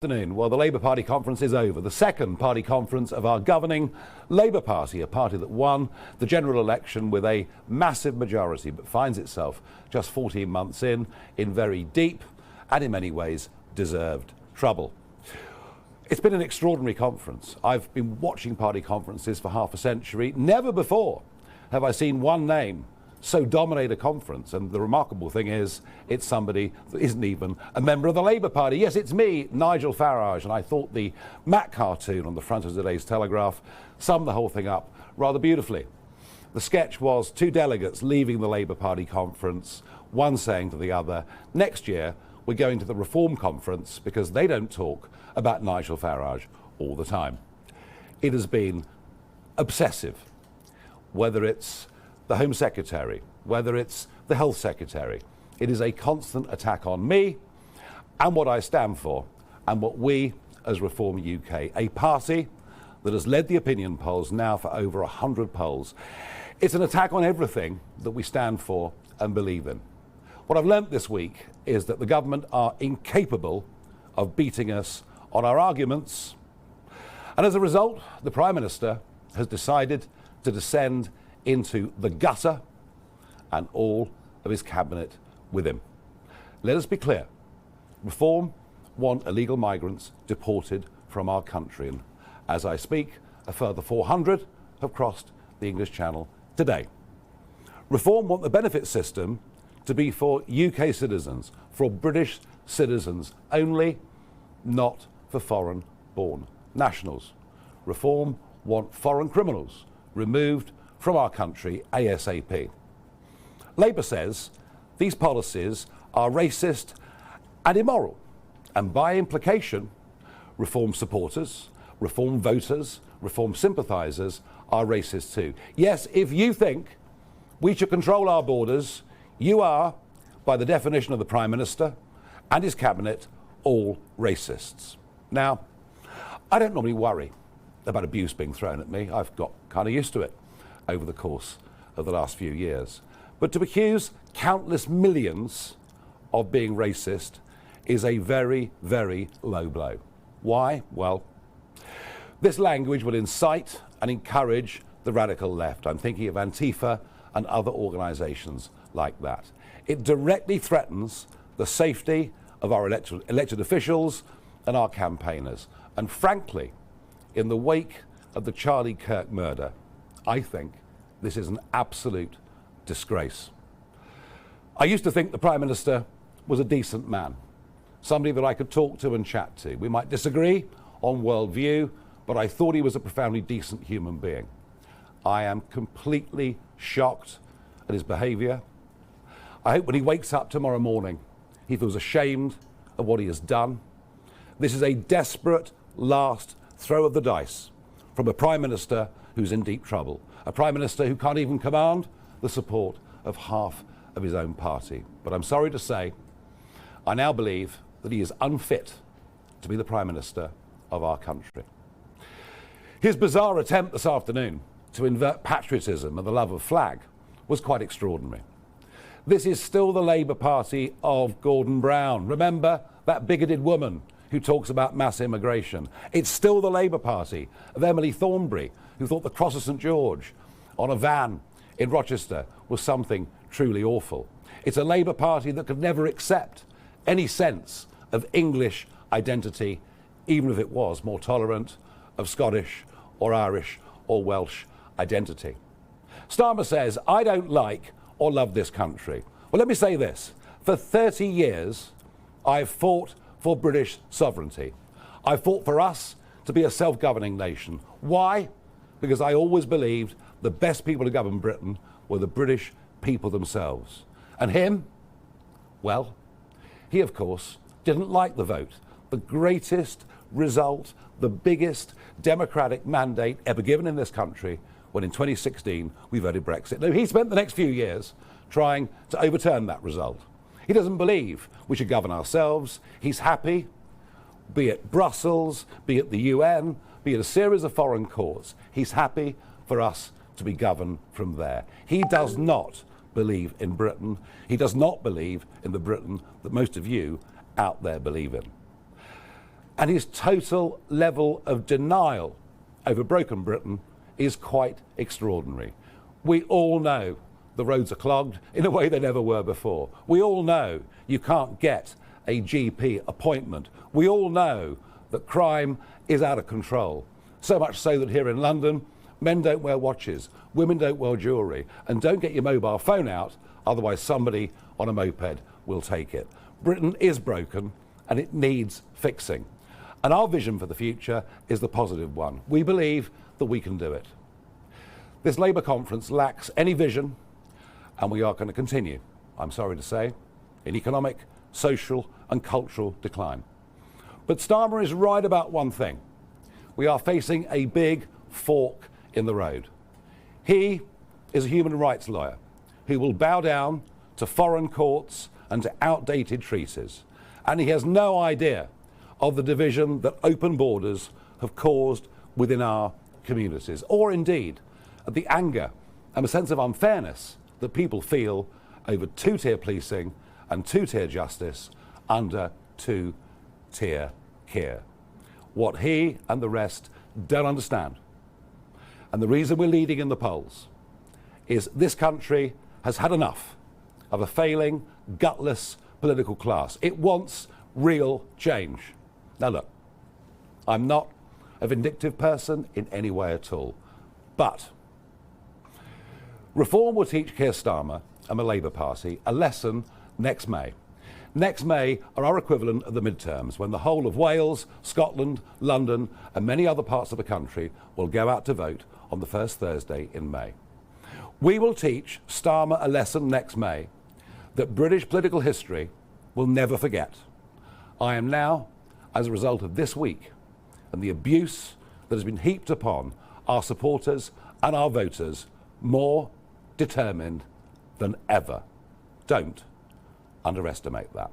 Afternoon. Well, the Labour Party conference is over. The second party conference of our governing Labour Party, a party that won the general election with a massive majority, but finds itself just 14 months in very deep and in many ways deserved trouble. It's been an extraordinary conference. I've been watching party conferences for half a century. Never before have I seen one name so dominate a conference, and the remarkable thing is it's somebody that isn't even a member of the Labour Party. Yes, it's me, Nigel Farage, and I thought the Mac cartoon on the front of today's Telegraph summed the whole thing up rather beautifully. The sketch was two delegates leaving the Labour Party conference, one saying to the other, next year we're going to the Reform conference because they don't talk about Nigel Farage all the time. It has been obsessive, whether it's the Home Secretary, whether it's the Health Secretary. It is a constant attack on me and what I stand for and what we as Reform UK, a party that has led the opinion polls now for over 100 polls. It's an attack on everything that we stand for and believe in. What I've learnt this week is that the government are incapable of beating us on our arguments. And as a result, the Prime Minister has decided to descend into the gutter and all of his cabinet with him. Let us be clear. Reform want illegal migrants deported from our country. And as I speak, a further 400 have crossed the English Channel today. Reform want the benefit system to be for UK citizens, for British citizens only, not for foreign-born nationals. Reform want foreign criminals removed from our country ASAP. Labour says these policies are racist and immoral, and by implication, Reform supporters, Reform voters, Reform sympathisers are racist too. Yes, if you think we should control our borders, you are, by the definition of the Prime Minister and his cabinet, all racists. Now, I don't normally worry about abuse being thrown at me. I've got kind of used to it over the course of the last few years. But to accuse countless millions of being racist is a very, very low blow. Why? Well, this language will incite and encourage the radical left. I'm thinking of Antifa and other organisations like that. It directly threatens the safety of our elected officials and our campaigners. And frankly, in the wake of the Charlie Kirk murder, I think this is an absolute disgrace. I used to think the Prime Minister was a decent man, somebody that I could talk to and chat to. We might disagree on worldview, but I thought he was a profoundly decent human being. I am completely shocked at his behaviour. I hope when he wakes up tomorrow morning, he feels ashamed of what he has done. This is a desperate last throw of the dice from a Prime Minister who's in deep trouble, a Prime Minister who can't even command the support of half of his own party. But I'm sorry to say, I now believe that he is unfit to be the Prime Minister of our country. His bizarre attempt this afternoon to invert patriotism and the love of flag was quite extraordinary. This is still the Labour Party of Gordon Brown. Remember that bigoted woman who talks about mass immigration? It's still the Labour Party of Emily Thornberry, who thought the Cross of St George on a van in Rochester was something truly awful. It's a Labour Party that could never accept any sense of English identity, even if it was more tolerant of Scottish or Irish or Welsh identity. Starmer says, I don't like or love this country. Well, let me say this. For 30 years, I've fought for British sovereignty. I fought for us to be a self-governing nation. Why? Because I always believed the best people to govern Britain were the British people themselves. And him, well, he of course didn't like the vote. The greatest result, the biggest democratic mandate ever given in this country, when in 2016 we voted Brexit. Now, he spent the next few years trying to overturn that result. He doesn't believe we should govern ourselves. He's happy, be it Brussels, be it the UN, be it a series of foreign courts. He's happy for us to be governed from there. He does not believe in Britain. He does not believe in the Britain that most of you out there believe in. And his total level of denial over broken Britain is quite extraordinary. We all know the roads are clogged in a way they never were before. We all know you can't get a GP appointment. We all know that crime is out of control. So much so that here in London, men don't wear watches, women don't wear jewellery, and don't get your mobile phone out, otherwise somebody on a moped will take it. Britain is broken and it needs fixing. And our vision for the future is the positive one. We believe that we can do it. This Labour conference lacks any vision, and we are going to continue, I'm sorry to say, in economic, social and cultural decline. But Starmer is right about one thing. We are facing a big fork in the road. He is a human rights lawyer who will bow down to foreign courts and to outdated treaties. And he has no idea of the division that open borders have caused within our communities, or indeed the anger and a sense of unfairness that people feel over two-tier policing and two-tier justice under two-tier care. What he and the rest don't understand, and the reason we're leading in the polls, is this country has had enough of a failing, gutless political class. It wants real change. Now look, I'm not a vindictive person in any way at all, but reform will teach Keir Starmer and the Labour Party a lesson next May. Next May are our equivalent of the midterms, when the whole of Wales, Scotland, London and many other parts of the country will go out to vote on the first Thursday in May. We will teach Starmer a lesson next May that British political history will never forget. I am now, as a result of this week and the abuse that has been heaped upon our supporters and our voters, more determined than ever. Don't underestimate that.